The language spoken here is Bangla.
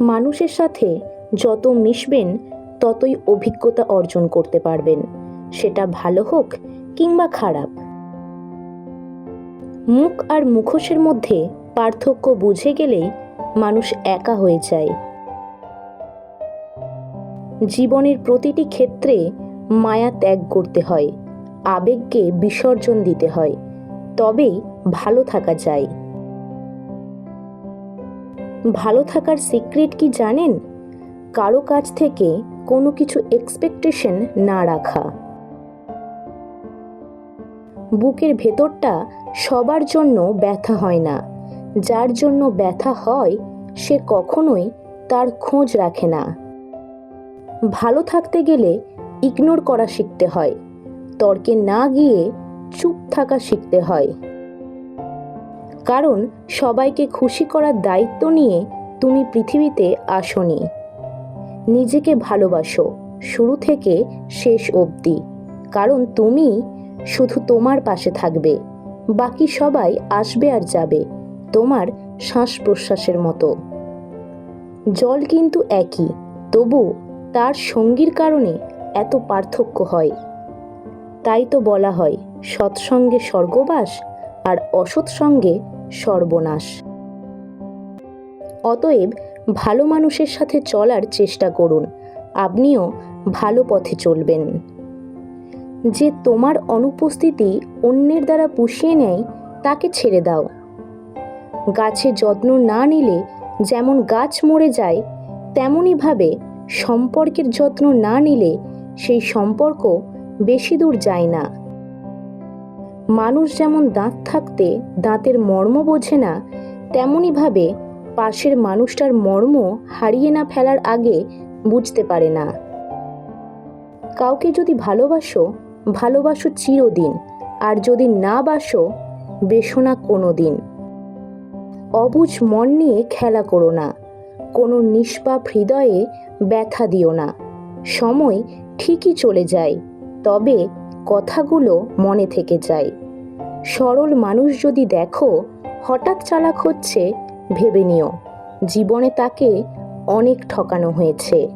মানুষের সাথে যত মিশবেন ততই অভিজ্ঞতা অর্জন করতে পারবেন, সেটা ভালো হোক কিংবা খারাপ। মুখ আর মুখোশের মধ্যে পার্থক্য বুঝে গেলেই মানুষ একা হয়ে যায়। জীবনের প্রতিটি ক্ষেত্রে মায়া ত্যাগ করতে হয়, আবেগকে বিসর্জন দিতে হয়, তবেই ভালো থাকা যায়। ভালো থাকার সিক্রেট কি জানেন? কারো কাছ থেকে কোনো কিছু এক্সপেকটেশন না রাখা। বুকের ভেতরটা সবার জন্য ব্যথা হয় না। যার জন্য ব্যথা হয় সে কখনোই তার খোঁজ রাখে না। ভালো থাকতে গেলে ইগনোর করা শিখতে হয়, তর্কে না গিয়ে চুপ থাকা শিখতে হয়। কারণ সবাইকে খুশি করার দায়িত্ব নিয়ে তুমি পৃথিবীতে আসোনি। নিজেকে ভালোবাসো শুরু থেকে শেষ অবধি, কারণ তুমি শুধু তোমার পাশে থাকবে, বাকি সবাই আসবে আর যাবে, তোমার শ্বাস প্রশ্বাসের মতো। জল কিন্তু একই, তবু তার সঙ্গীর কারণে এত পার্থক্য হয়। তাই তো বলা হয় সৎসঙ্গে স্বর্গবাস আর অসৎ সঙ্গে সর্বনাশ। অতএব ভালো মানুষের সাথে চলার চেষ্টা করুন, আপনিও ভালো পথে চলবেন। যে তোমার অনুপস্থিতি অন্যের দ্বারা পুষিয়ে নেয় তাকে ছেড়ে দাও। গাছের যত্ন না নিলে যেমন গাছ মরে যায়, তেমনইভাবে সম্পর্কের যত্ন না নিলে সেই সম্পর্ক বেশি দূর যায় না। মানুষ যেমন দাঁত থাকতে দাঁতের মর্ম বোঝে না, তেমনইভাবে পাশের মানুষটার মর্ম হারিয়ে না ফেলার আগে বুঝতে পারে না। কাউকে যদি ভালোবাসো, ভালোবাসো চিরদিন, আর যদি না বাসো, বেশো না কোনো দিন। অবুঝ মন নিয়ে খেলা করো না, কোনো নিষ্পাপ হৃদয়ে ব্যথা দিও না। সময় ঠিকই চলে যায়, তবে কথাগুলো মনে থেকে যায়। সরল মানুষ যদি দেখো হঠাৎ চালাক হচ্ছে, ভেবে নিও জীবনে তাকে অনেক ঠকানো হয়েছে।